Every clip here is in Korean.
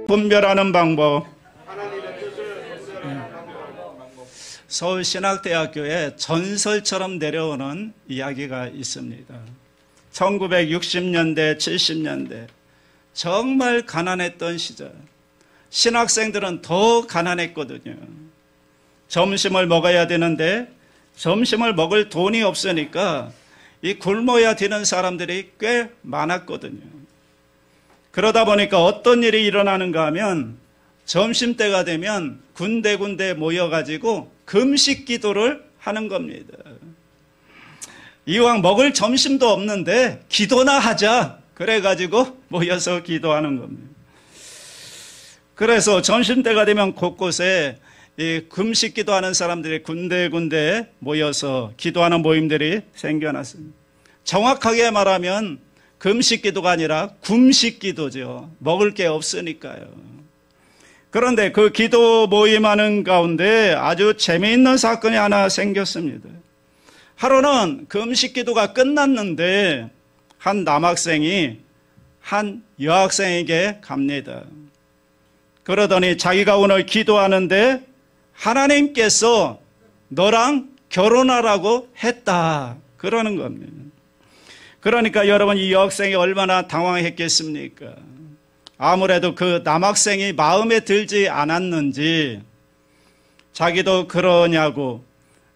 분별하는 방법. 서울신학대학교에 전설처럼 내려오는 이야기가 있습니다. 1960년대, 70년대 정말 가난했던 시절, 신학생들은 더 가난했거든요. 점심을 먹어야 되는데 점심을 먹을 돈이 없으니까 이 굶어야 되는 사람들이 꽤 많았거든요. 그러다 보니까 어떤 일이 일어나는가 하면 점심때가 되면 군데군데 모여가지고 금식 기도를 하는 겁니다. 이왕 먹을 점심도 없는데 기도나 하자. 그래가지고 모여서 기도하는 겁니다. 그래서 점심때가 되면 곳곳에 이 금식 기도하는 사람들이 군데군데 모여서 기도하는 모임들이 생겨났습니다. 정확하게 말하면 금식 기도가 아니라 굶식 기도죠. 먹을 게 없으니까요. 그런데 그 기도 모임하는 가운데 아주 재미있는 사건이 하나 생겼습니다. 하루는 금식 기도가 끝났는데 한 남학생이 한 여학생에게 갑니다. 그러더니 자기가 오늘 기도하는데 하나님께서 너랑 결혼하라고 했다. 그러는 겁니다. 그러니까 여러분 이 여학생이 얼마나 당황했겠습니까? 아무래도 그 남학생이 마음에 들지 않았는지 자기도 그러냐고,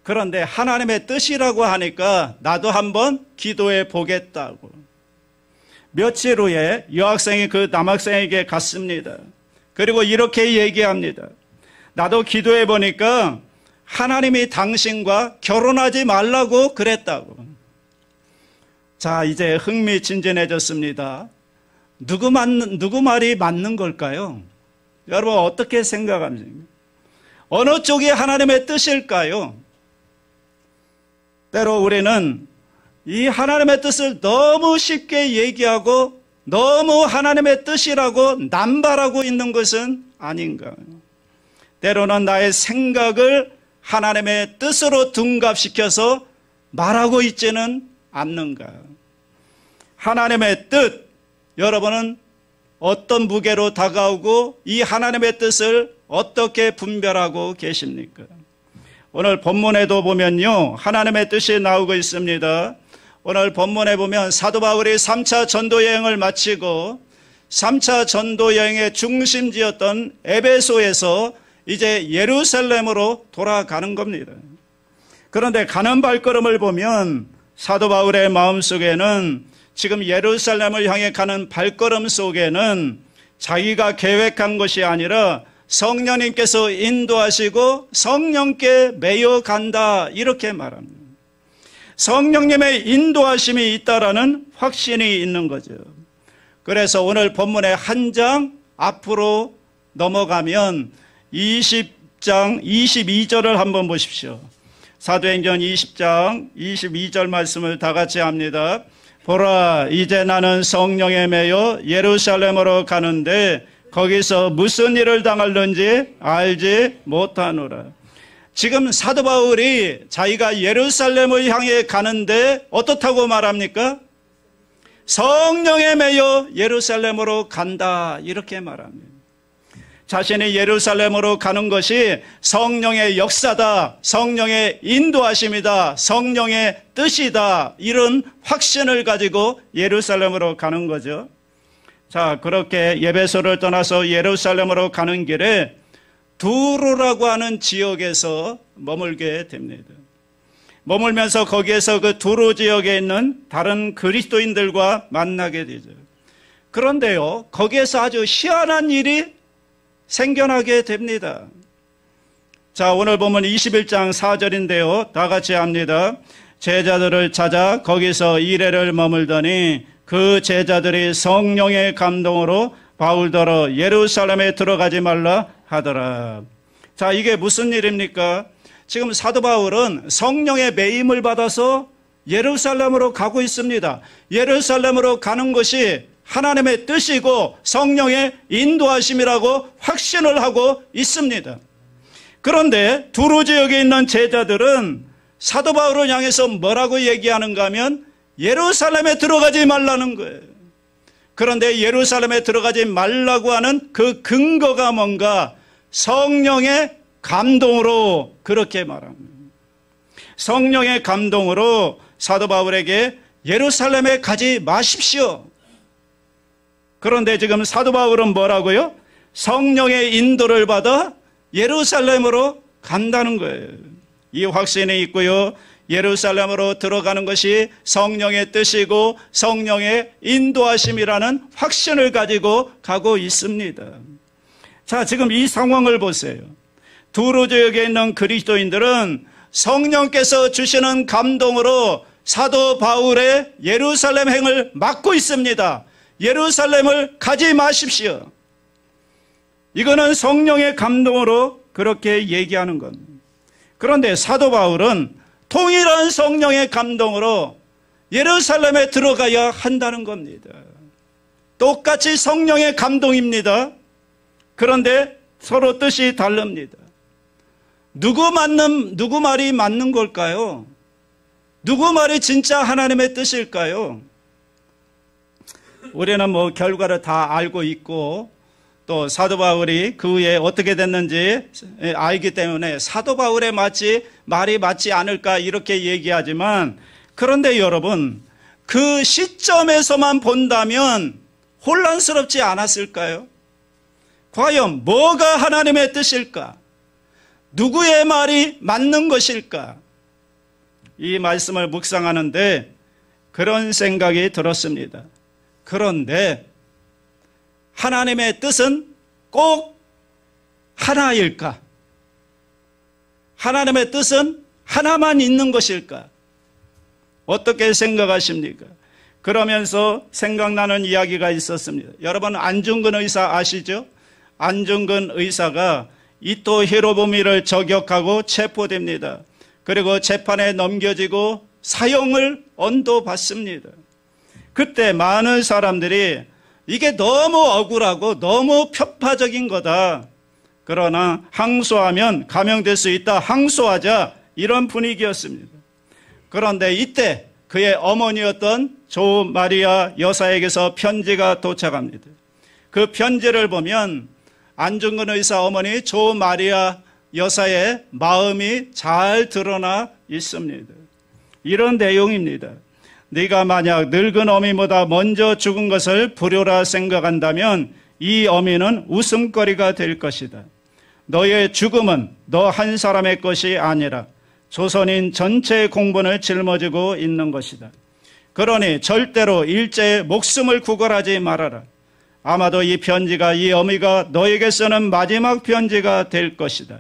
그런데 하나님의 뜻이라고 하니까 나도 한번 기도해 보겠다고. 며칠 후에 여학생이 그 남학생에게 갔습니다. 그리고 이렇게 얘기합니다. 나도 기도해 보니까 하나님이 당신과 결혼하지 말라고 그랬다고. 자, 이제 흥미진진해졌습니다. 누구 말이 맞는 걸까요? 여러분 어떻게 생각합니까? 어느 쪽이 하나님의 뜻일까요? 때로 우리는 이 하나님의 뜻을 너무 쉽게 얘기하고 너무 하나님의 뜻이라고 남발하고 있는 것은 아닌가? 때로는 나의 생각을 하나님의 뜻으로 둔갑시켜서 말하고 있지는 않는가? 하나님의 뜻, 여러분은 어떤 무게로 다가오고 이 하나님의 뜻을 어떻게 분별하고 계십니까? 오늘 본문에도 보면요, 하나님의 뜻이 나오고 있습니다. 오늘 본문에 보면 사도 바울이 3차 전도 여행을 마치고 3차 전도 여행의 중심지였던 에베소에서 이제 예루살렘으로 돌아가는 겁니다. 그런데 가는 발걸음을 보면 사도 바울의 마음속에는 지금 예루살렘을 향해 가는 발걸음 속에는 자기가 계획한 것이 아니라 성령님께서 인도하시고 성령께 매여 간다, 이렇게 말합니다. 성령님의 인도하심이 있다라는 확신이 있는 거죠. 그래서 오늘 본문의 한 장 앞으로 넘어가면 20장 22절을 한번 보십시오. 사도행전 20장 22절 말씀을 다 같이 합니다. 보라, 이제 나는 성령에 매여 예루살렘으로 가는데 거기서 무슨 일을 당할는지 알지 못하노라. 지금 사도 바울이 자기가 예루살렘을 향해 가는데 어떻다고 말합니까? 성령에 매여 예루살렘으로 간다, 이렇게 말합니다. 자신이 예루살렘으로 가는 것이 성령의 역사다, 성령의 인도하심이다, 성령의 뜻이다, 이런 확신을 가지고 예루살렘으로 가는 거죠. 자, 그렇게 에베소를 떠나서 예루살렘으로 가는 길에 두로라고 하는 지역에서 머물게 됩니다. 머물면서 거기에서 그 두로 지역에 있는 다른 그리스도인들과 만나게 되죠. 그런데요, 거기에서 아주 희한한 일이 생겨나게 됩니다. 자, 오늘 보면 21장 4절인데요. 다 같이 합니다. 제자들을 찾아 거기서 이래를 머물더니 그 제자들이 성령의 감동으로 바울더러 예루살렘에 들어가지 말라 하더라. 자, 이게 무슨 일입니까? 지금 사도 바울은 성령의 매임을 받아서 예루살렘으로 가고 있습니다. 예루살렘으로 가는 것이 하나님의 뜻이고 성령의 인도하심이라고 확신을 하고 있습니다. 그런데 두로 지역에 있는 제자들은 사도 바울을 향해서 뭐라고 얘기하는가 하면 예루살렘에 들어가지 말라는 거예요. 그런데 예루살렘에 들어가지 말라고 하는 그 근거가 뭔가? 성령의 감동으로 그렇게 말합니다. 성령의 감동으로 사도 바울에게 예루살렘에 가지 마십시오. 그런데 지금 사도 바울은 뭐라고요? 성령의 인도를 받아 예루살렘으로 간다는 거예요. 이 확신이 있고요. 예루살렘으로 들어가는 것이 성령의 뜻이고 성령의 인도하심이라는 확신을 가지고 가고 있습니다. 자, 지금 이 상황을 보세요. 두로 지역에 있는 그리스도인들은 성령께서 주시는 감동으로 사도 바울의 예루살렘 행을 막고 있습니다. 예루살렘을 가지 마십시오. 이거는 성령의 감동으로 그렇게 얘기하는 겁니다. 그런데 사도 바울은 동일한 성령의 감동으로 예루살렘에 들어가야 한다는 겁니다. 똑같이 성령의 감동입니다. 그런데 서로 뜻이 다릅니다. 누구 말이 맞는 걸까요? 누구 말이 진짜 하나님의 뜻일까요? 우리는 뭐 결과를 다 알고 있고 또 사도 바울이 그 후에 어떻게 됐는지 알기 때문에 사도 바울의 말이 맞지 않을까 이렇게 얘기하지만, 그런데 여러분, 그 시점에서만 본다면 혼란스럽지 않았을까요? 과연 뭐가 하나님의 뜻일까? 누구의 말이 맞는 것일까? 이 말씀을 묵상하는데 그런 생각이 들었습니다. 그런데 하나님의 뜻은 꼭 하나일까? 하나님의 뜻은 하나만 있는 것일까? 어떻게 생각하십니까? 그러면서 생각나는 이야기가 있었습니다. 여러분, 안중근 의사 아시죠? 안중근 의사가 이토 히로부미를 저격하고 체포됩니다. 그리고 재판에 넘겨지고 사형을 언도받습니다. 그때 많은 사람들이 이게 너무 억울하고 너무 편파적인 거다. 그러나 항소하면 감형될 수 있다. 항소하자. 이런 분위기였습니다. 그런데 이때 그의 어머니였던 조 마리아 여사에게서 편지가 도착합니다. 그 편지를 보면 안중근 의사 어머니 조 마리아 여사의 마음이 잘 드러나 있습니다. 이런 내용입니다. 네가 만약 늙은 어미보다 먼저 죽은 것을 불효라 생각한다면 이 어미는 웃음거리가 될 것이다. 너의 죽음은 너 한 사람의 것이 아니라 조선인 전체의 공분을 짊어지고 있는 것이다. 그러니 절대로 일제의 목숨을 구걸하지 말아라. 아마도 이 편지가 이 어미가 너에게 쓰는 마지막 편지가 될 것이다.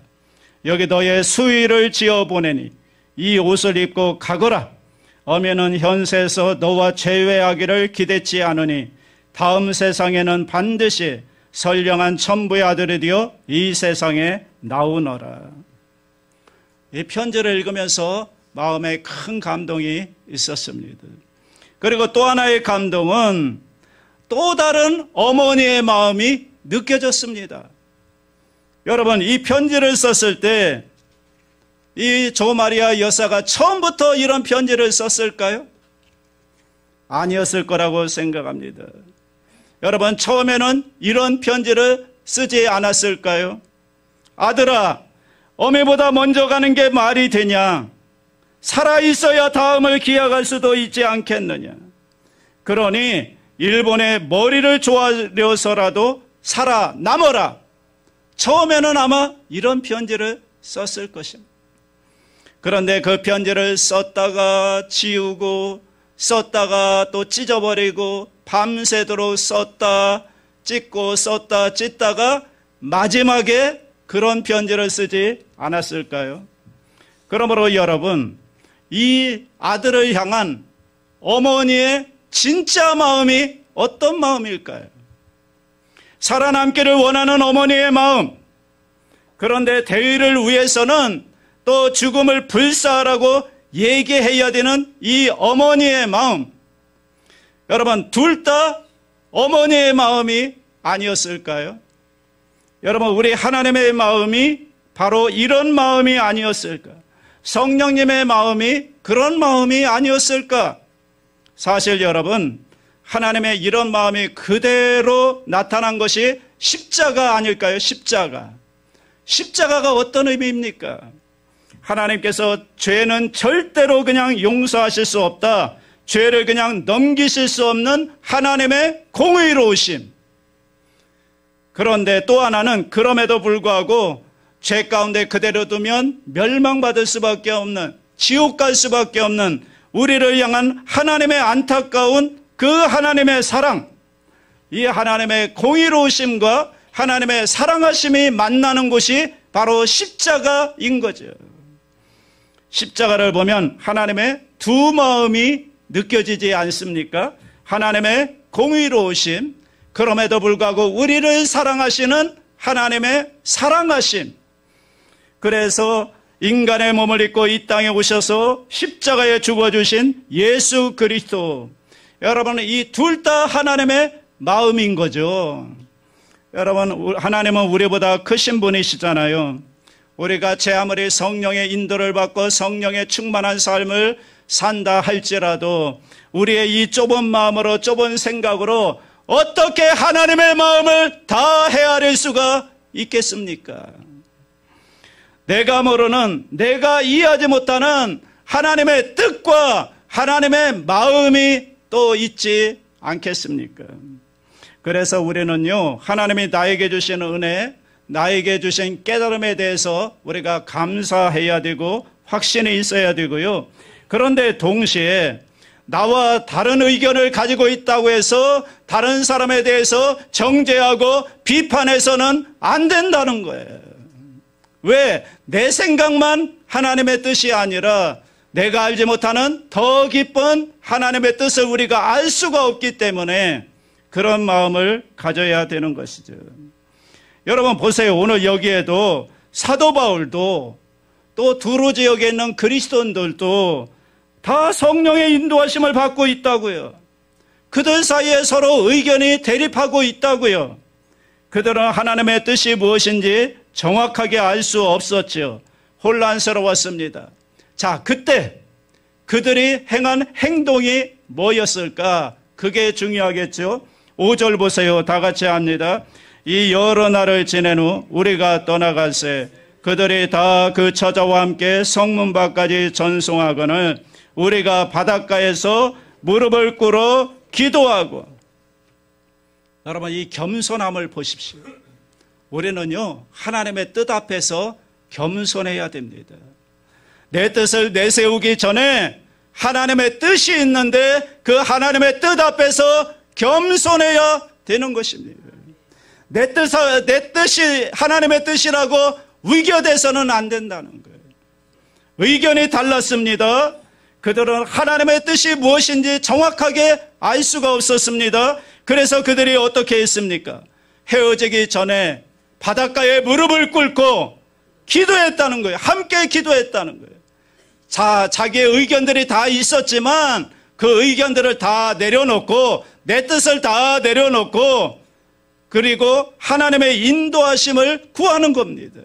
여기 너의 수의를 지어 보내니 이 옷을 입고 가거라. 어미는 현세에서 너와 재회하기를 기대치 않으니 다음 세상에는 반드시 선량한 천부의 아들이 되어 이 세상에 나오너라. 이 편지를 읽으면서 마음에 큰 감동이 있었습니다. 그리고 또 하나의 감동은 또 다른 어머니의 마음이 느껴졌습니다. 여러분, 이 편지를 썼을 때 이 조마리아 여사가 처음부터 이런 편지를 썼을까요? 아니었을 거라고 생각합니다. 여러분, 처음에는 이런 편지를 쓰지 않았을까요? 아들아, 어미보다 먼저 가는 게 말이 되냐? 살아있어야 다음을 기약할 수도 있지 않겠느냐? 그러니 일본의 머리를 조아려서라도 살아남아라. 처음에는 아마 이런 편지를 썼을 것입니다. 그런데 그 편지를 썼다가 지우고 썼다가 또 찢어버리고 밤새도록 썼다 찢고 썼다 찢다가 마지막에 그런 편지를 쓰지 않았을까요? 그러므로 여러분, 이 아들을 향한 어머니의 진짜 마음이 어떤 마음일까요? 살아남기를 원하는 어머니의 마음, 그런데 대의를 위해서는 또 죽음을 불사하라고 얘기해야 되는 이 어머니의 마음, 여러분, 둘 다 어머니의 마음이 아니었을까요? 여러분, 우리 하나님의 마음이 바로 이런 마음이 아니었을까? 성령님의 마음이 그런 마음이 아니었을까? 사실 여러분, 하나님의 이런 마음이 그대로 나타난 것이 십자가 아닐까요? 십자가. 십자가가 어떤 의미입니까? 하나님께서 죄는 절대로 그냥 용서하실 수 없다. 죄를 그냥 넘기실 수 없는 하나님의 공의로우심. 그런데 또 하나는 그럼에도 불구하고 죄 가운데 그대로 두면 멸망받을 수밖에 없는, 지옥 갈 수밖에 없는 우리를 향한 하나님의 안타까운 그 하나님의 사랑, 이 하나님의 공의로우심과 하나님의 사랑하심이 만나는 곳이 바로 십자가인 거죠. 십자가를 보면 하나님의 두 마음이 느껴지지 않습니까? 하나님의 공의로우심, 그럼에도 불구하고 우리를 사랑하시는 하나님의 사랑하심. 그래서 인간의 몸을 입고 이 땅에 오셔서 십자가에 죽어주신 예수 그리스도. 여러분, 이 둘 다 하나님의 마음인 거죠. 여러분, 하나님은 우리보다 크신 분이시잖아요. 우리가 제 아무리 성령의 인도를 받고 성령의 충만한 삶을 산다 할지라도 우리의 이 좁은 마음으로, 좁은 생각으로 어떻게 하나님의 마음을 다 헤아릴 수가 있겠습니까? 내가 모르는, 내가 이해하지 못하는 하나님의 뜻과 하나님의 마음이 또 있지 않겠습니까? 그래서 우리는요, 하나님이 나에게 주신 은혜, 나에게 주신 깨달음에 대해서 우리가 감사해야 되고 확신이 있어야 되고요. 그런데 동시에 나와 다른 의견을 가지고 있다고 해서 다른 사람에 대해서 정죄하고 비판해서는 안 된다는 거예요. 왜? 내 생각만 하나님의 뜻이 아니라 내가 알지 못하는 더 깊은 하나님의 뜻을 우리가 알 수가 없기 때문에 그런 마음을 가져야 되는 것이죠. 여러분 보세요. 오늘 여기에도 사도 바울도 또 두로 지역에 있는 그리스도인들도 다 성령의 인도하심을 받고 있다고요. 그들 사이에 서로 의견이 대립하고 있다고요. 그들은 하나님의 뜻이 무엇인지 정확하게 알 수 없었죠. 혼란스러웠습니다. 자, 그때 그들이 행한 행동이 뭐였을까? 그게 중요하겠죠. 5절 보세요. 다 같이 합니다. 이 여러 날을 지낸 후 우리가 떠나갈새 그들이 다 그 처자와 함께 성문 밖까지 전송하거늘 우리가 바닷가에서 무릎을 꿇어 기도하고. 여러분, 이 겸손함을 보십시오. 우리는요, 하나님의 뜻 앞에서 겸손해야 됩니다. 내 뜻을 내세우기 전에 하나님의 뜻이 있는데 그 하나님의 뜻 앞에서 겸손해야 되는 것입니다. 내 뜻이 하나님의 뜻이라고 위교돼서는 안 된다는 거예요. 의견이 달랐습니다. 그들은 하나님의 뜻이 무엇인지 정확하게 알 수가 없었습니다. 그래서 그들이 어떻게 했습니까? 헤어지기 전에 바닷가에 무릎을 꿇고 기도했다는 거예요. 함께 기도했다는 거예요. 자, 자기의 의견들이 다 있었지만 그 의견들을 다 내려놓고 내 뜻을 다 내려놓고 그리고 하나님의 인도하심을 구하는 겁니다.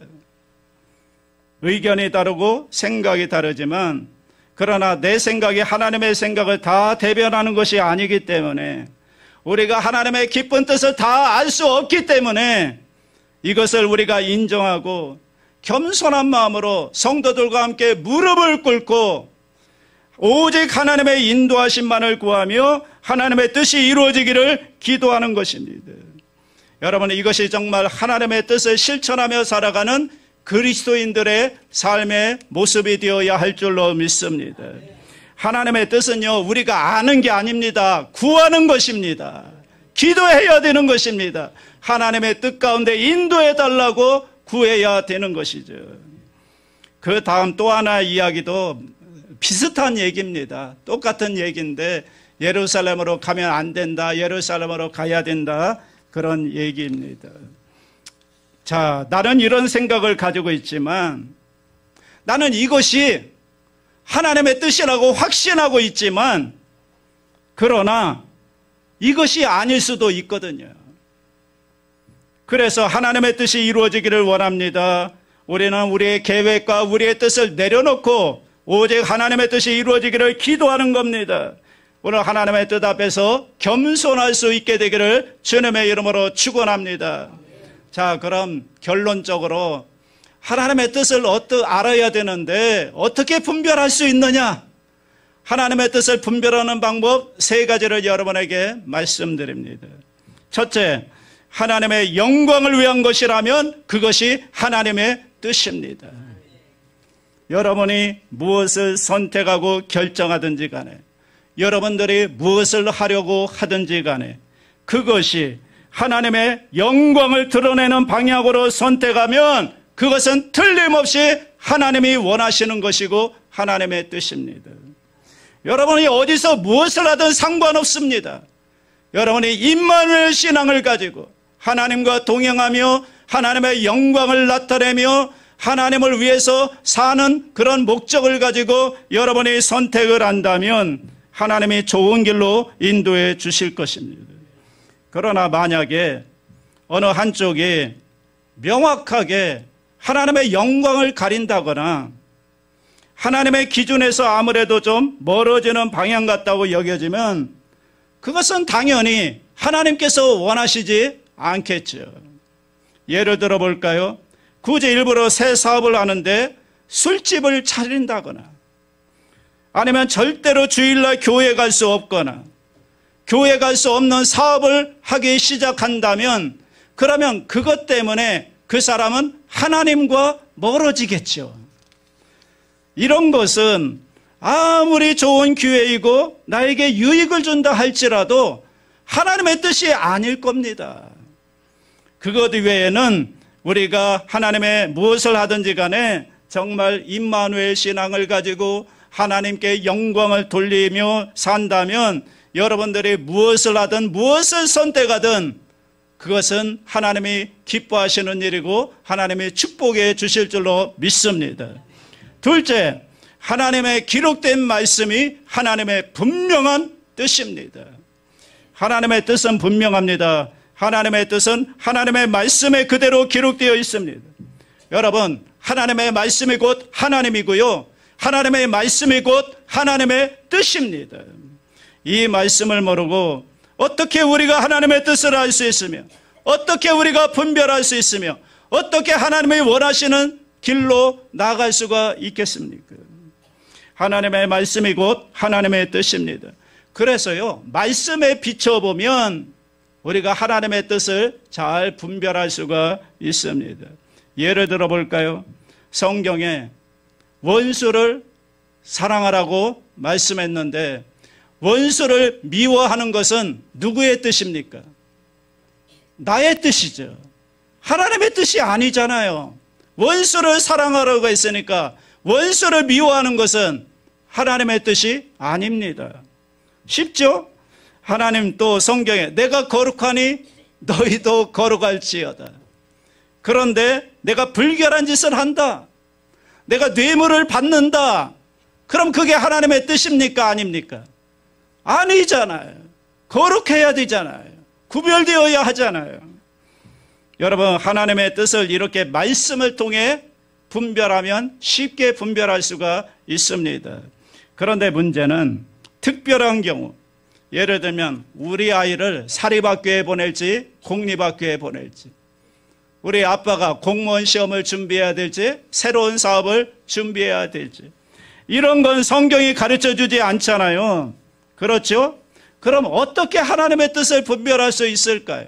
의견이 다르고 생각이 다르지만 그러나 내 생각이 하나님의 생각을 다 대변하는 것이 아니기 때문에 우리가 하나님의 깊은 뜻을 다 알 수 없기 때문에 이것을 우리가 인정하고 겸손한 마음으로 성도들과 함께 무릎을 꿇고 오직 하나님의 인도하심만을 구하며 하나님의 뜻이 이루어지기를 기도하는 것입니다. 여러분, 이것이 정말 하나님의 뜻을 실천하며 살아가는 그리스도인들의 삶의 모습이 되어야 할 줄로 믿습니다. 하나님의 뜻은요, 우리가 아는 게 아닙니다. 구하는 것입니다. 기도해야 되는 것입니다. 하나님의 뜻 가운데 인도해 달라고 구해야 되는 것이죠. 그 다음 또 하나 이야기도 비슷한 얘기입니다. 똑같은 얘기인데 예루살렘으로 가면 안 된다. 예루살렘으로 가야 된다. 그런 얘기입니다. 자, 나는 이런 생각을 가지고 있지만 나는 이것이 하나님의 뜻이라고 확신하고 있지만 그러나 이것이 아닐 수도 있거든요. 그래서 하나님의 뜻이 이루어지기를 원합니다. 우리는 우리의 계획과 우리의 뜻을 내려놓고 오직 하나님의 뜻이 이루어지기를 기도하는 겁니다. 오늘 하나님의 뜻 앞에서 겸손할 수 있게 되기를 주님의 이름으로 축원합니다. 자, 그럼 결론적으로 하나님의 뜻을 알아야 되는데 어떻게 분별할 수 있느냐? 하나님의 뜻을 분별하는 방법 세 가지를 여러분에게 말씀드립니다. 첫째, 하나님의 영광을 위한 것이라면 그것이 하나님의 뜻입니다. 여러분이 무엇을 선택하고 결정하든지 간에, 여러분들이 무엇을 하려고 하든지 간에 그것이 하나님의 영광을 드러내는 방향으로 선택하면 그것은 틀림없이 하나님이 원하시는 것이고 하나님의 뜻입니다. 여러분이 어디서 무엇을 하든 상관없습니다. 여러분이 임마누엘 신앙을 가지고 하나님과 동행하며 하나님의 영광을 나타내며 하나님을 위해서 사는 그런 목적을 가지고 여러분이 선택을 한다면 하나님이 좋은 길로 인도해 주실 것입니다. 그러나 만약에 어느 한쪽이 명확하게 하나님의 영광을 가린다거나 하나님의 기준에서 아무래도 좀 멀어지는 방향 같다고 여겨지면 그것은 당연히 하나님께서 원하시지 않겠죠. 예를 들어 볼까요? 굳이 일부러 새 사업을 하는데 술집을 차린다거나 아니면 절대로 주일날 교회 갈 수 없거나 교회 갈 수 없는 사업을 하기 시작한다면 그러면 그것 때문에 그 사람은 하나님과 멀어지겠죠. 이런 것은 아무리 좋은 기회이고 나에게 유익을 준다 할지라도 하나님의 뜻이 아닐 겁니다. 그것 외에는 우리가 하나님의 무엇을 하든지 간에 정말 임마누엘 신앙을 가지고 하나님께 영광을 돌리며 산다면 여러분들이 무엇을 하든 무엇을 선택하든 그것은 하나님이 기뻐하시는 일이고 하나님이 축복해 주실 줄로 믿습니다. 둘째, 하나님의 기록된 말씀이 하나님의 분명한 뜻입니다. 하나님의 뜻은 분명합니다. 하나님의 뜻은 하나님의 말씀에 그대로 기록되어 있습니다. 여러분, 하나님의 말씀이 곧 하나님이고요. 하나님의 말씀이 곧 하나님의 뜻입니다. 이 말씀을 모르고 어떻게 우리가 하나님의 뜻을 알 수 있으며 어떻게 우리가 분별할 수 있으며 어떻게 하나님이 원하시는 길로 나아갈 수가 있겠습니까? 하나님의 말씀이 곧 하나님의 뜻입니다. 그래서요, 말씀에 비춰보면 우리가 하나님의 뜻을 잘 분별할 수가 있습니다. 예를 들어 볼까요? 성경에 원수를 사랑하라고 말씀했는데 원수를 미워하는 것은 누구의 뜻입니까? 나의 뜻이죠. 하나님의 뜻이 아니잖아요. 원수를 사랑하라고 했으니까 원수를 미워하는 것은 하나님의 뜻이 아닙니다. 쉽죠? 하나님 또 성경에 내가 거룩하니 너희도 거룩할지어다. 그런데 내가 불결한 짓을 한다. 내가 뇌물을 받는다. 그럼 그게 하나님의 뜻입니까? 아닙니까? 아니잖아요. 거룩해야 되잖아요. 구별되어야 하잖아요. 여러분, 하나님의 뜻을 이렇게 말씀을 통해 분별하면 쉽게 분별할 수가 있습니다. 그런데 문제는 특별한 경우, 예를 들면 우리 아이를 사립학교에 보낼지 공립학교에 보낼지, 우리 아빠가 공무원 시험을 준비해야 될지 새로운 사업을 준비해야 될지, 이런 건 성경이 가르쳐주지 않잖아요. 그렇죠? 그럼 어떻게 하나님의 뜻을 분별할 수 있을까요?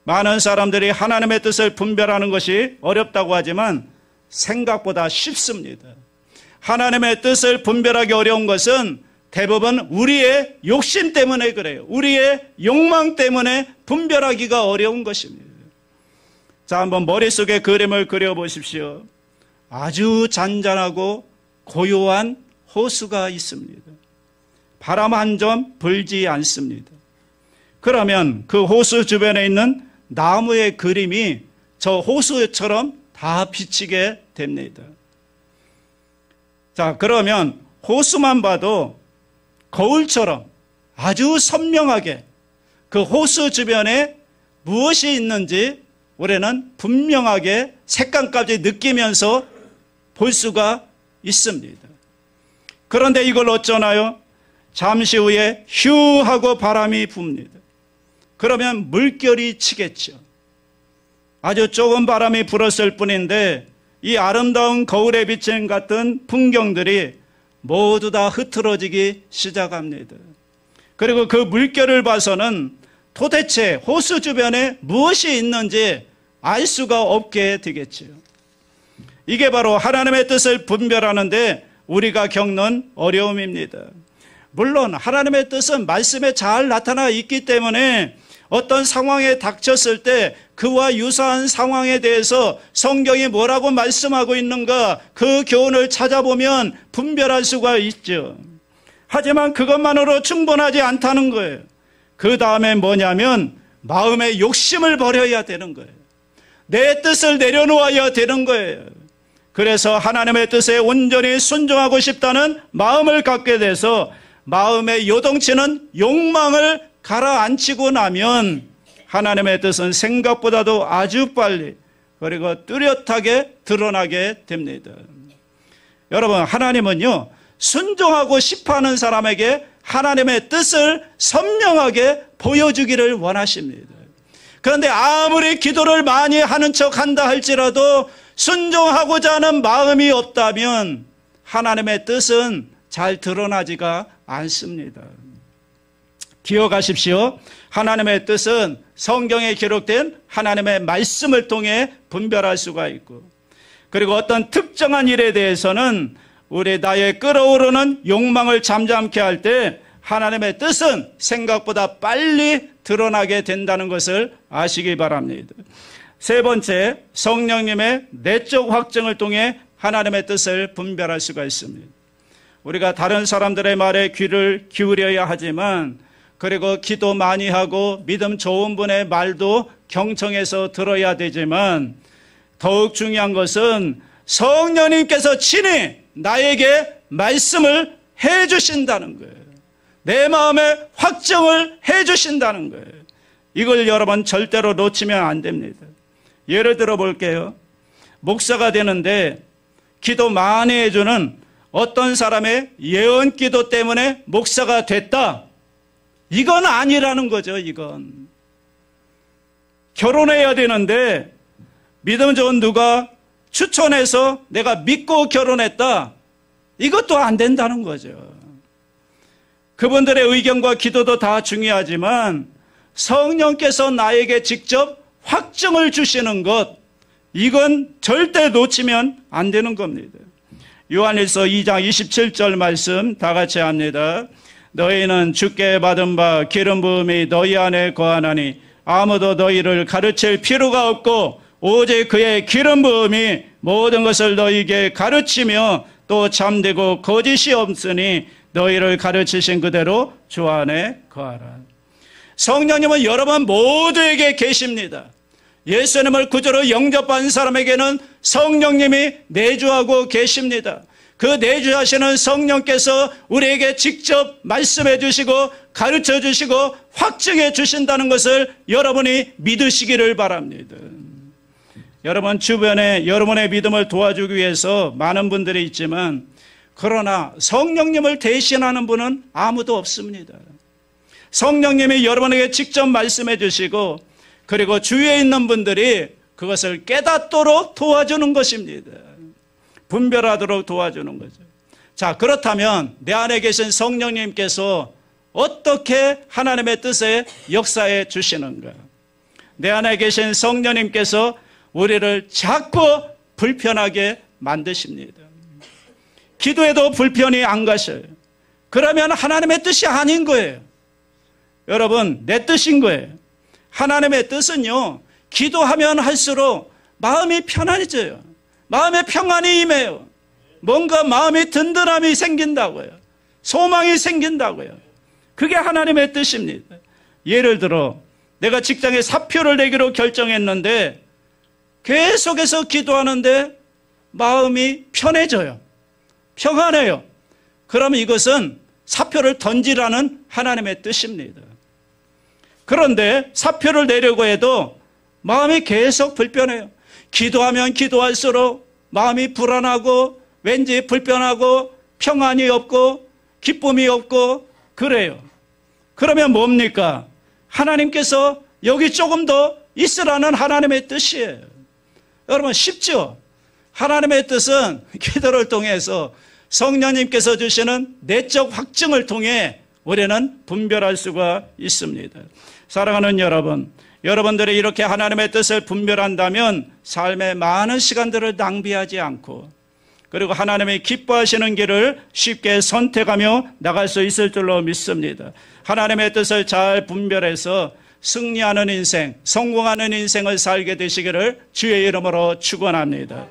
많은 사람들이 하나님의 뜻을 분별하는 것이 어렵다고 하지만 생각보다 쉽습니다. 하나님의 뜻을 분별하기 어려운 것은 대부분 우리의 욕심 때문에 그래요. 우리의 욕망 때문에 분별하기가 어려운 것입니다. 자, 한번 머릿속에 그림을 그려보십시오. 아주 잔잔하고 고요한 호수가 있습니다. 바람 한 점 불지 않습니다. 그러면 그 호수 주변에 있는 나무의 그림이 저 호수처럼 다 비치게 됩니다. 자, 그러면 호수만 봐도 거울처럼 아주 선명하게 그 호수 주변에 무엇이 있는지 우리는 분명하게 색감까지 느끼면서 볼 수가 있습니다. 그런데 이걸 어쩌나요? 잠시 후에 휴 하고 바람이 붑니다. 그러면 물결이 치겠죠. 아주 조금 바람이 불었을 뿐인데 이 아름다운 거울에 비친 같은 풍경들이 모두 다 흐트러지기 시작합니다. 그리고 그 물결을 봐서는 도대체 호수 주변에 무엇이 있는지 알 수가 없게 되겠지요. 이게 바로 하나님의 뜻을 분별하는데 우리가 겪는 어려움입니다. 물론 하나님의 뜻은 말씀에 잘 나타나 있기 때문에 어떤 상황에 닥쳤을 때 그와 유사한 상황에 대해서 성경이 뭐라고 말씀하고 있는가 그 교훈을 찾아보면 분별할 수가 있죠. 하지만 그것만으로 충분하지 않다는 거예요. 그 다음에 뭐냐면 마음의 욕심을 버려야 되는 거예요. 내 뜻을 내려놓아야 되는 거예요. 그래서 하나님의 뜻에 온전히 순종하고 싶다는 마음을 갖게 돼서 마음의 요동치는 욕망을 가라앉히고 나면 하나님의 뜻은 생각보다도 아주 빨리 그리고 뚜렷하게 드러나게 됩니다. 여러분, 하나님은요 순종하고 싶어하는 사람에게 하나님의 뜻을 선명하게 보여주기를 원하십니다. 그런데 아무리 기도를 많이 하는 척 한다 할지라도 순종하고자 하는 마음이 없다면 하나님의 뜻은 잘 드러나지가 않습니다. 기억하십시오. 하나님의 뜻은 성경에 기록된 하나님의 말씀을 통해 분별할 수가 있고, 그리고 어떤 특정한 일에 대해서는 우리 나의 끓어오르는 욕망을 잠잠케 할 때 하나님의 뜻은 생각보다 빨리 드러나게 된다는 것을 아시기 바랍니다. 세 번째, 성령님의 내적 확증을 통해 하나님의 뜻을 분별할 수가 있습니다. 우리가 다른 사람들의 말에 귀를 기울여야 하지만, 그리고 기도 많이 하고 믿음 좋은 분의 말도 경청해서 들어야 되지만, 더욱 중요한 것은 성령님께서 친히 나에게 말씀을 해주신다는 거예요. 내 마음에 확정을 해주신다는 거예요. 이걸 여러분 절대로 놓치면 안 됩니다. 예를 들어 볼게요. 목사가 되는데 기도 많이 해주는 어떤 사람의 예언 기도 때문에 목사가 됐다. 이건 아니라는 거죠. 이건 결혼해야 되는데 믿음 좋은 누가 추천해서 내가 믿고 결혼했다. 이것도 안 된다는 거죠. 그분들의 의견과 기도도 다 중요하지만 성령께서 나에게 직접 확증을 주시는 것, 이건 절대 놓치면 안 되는 겁니다. 요한일서 2장 27절 말씀 다 같이 합니다. 너희는 주께 받은 바 기름 부음이 너희 안에 거하나니 아무도 너희를 가르칠 필요가 없고 오직 그의 기름 부음이 모든 것을 너희에게 가르치며 또 참되고 거짓이 없으니 너희를 가르치신 그대로 주 안에 거하라. 성령님은 여러분 모두에게 계십니다. 예수님을 구주로 영접한 사람에게는 성령님이 내주하고 계십니다. 그 내주하시는 성령께서 우리에게 직접 말씀해 주시고 가르쳐 주시고 확증해 주신다는 것을 여러분이 믿으시기를 바랍니다. 여러분 주변에 여러분의 믿음을 도와주기 위해서 많은 분들이 있지만, 그러나 성령님을 대신하는 분은 아무도 없습니다. 성령님이 여러분에게 직접 말씀해 주시고, 그리고 주위에 있는 분들이 그것을 깨닫도록 도와주는 것입니다. 분별하도록 도와주는 거죠. 자, 그렇다면 내 안에 계신 성령님께서 어떻게 하나님의 뜻에 역사해 주시는가? 내 안에 계신 성령님께서 우리를 자꾸 불편하게 만드십니다. 기도에도 불편이 안 가셔요. 그러면 하나님의 뜻이 아닌 거예요. 여러분, 내 뜻인 거예요. 하나님의 뜻은요, 기도하면 할수록 마음이 편안해져요. 마음에 평안이 임해요. 뭔가 마음의 든든함이 생긴다고요. 소망이 생긴다고요. 그게 하나님의 뜻입니다. 예를 들어 내가 직장에 사표를 내기로 결정했는데 계속해서 기도하는데 마음이 편해져요. 평안해요. 그러면 이것은 사표를 던지라는 하나님의 뜻입니다. 그런데 사표를 내려고 해도 마음이 계속 불편해요. 기도하면 기도할수록 마음이 불안하고 왠지 불편하고 평안이 없고 기쁨이 없고 그래요. 그러면 뭡니까? 하나님께서 여기 조금 더 있으라는 하나님의 뜻이에요. 여러분 쉽죠? 하나님의 뜻은 기도를 통해서 성령님께서 주시는 내적 확증을 통해 우리는 분별할 수가 있습니다. 사랑하는 여러분, 여러분들이 이렇게 하나님의 뜻을 분별한다면 삶의 많은 시간들을 낭비하지 않고 그리고 하나님이 기뻐하시는 길을 쉽게 선택하며 나갈 수 있을 줄로 믿습니다. 하나님의 뜻을 잘 분별해서 승리하는 인생, 성공하는 인생을 살게 되시기를 주의 이름으로 축원합니다.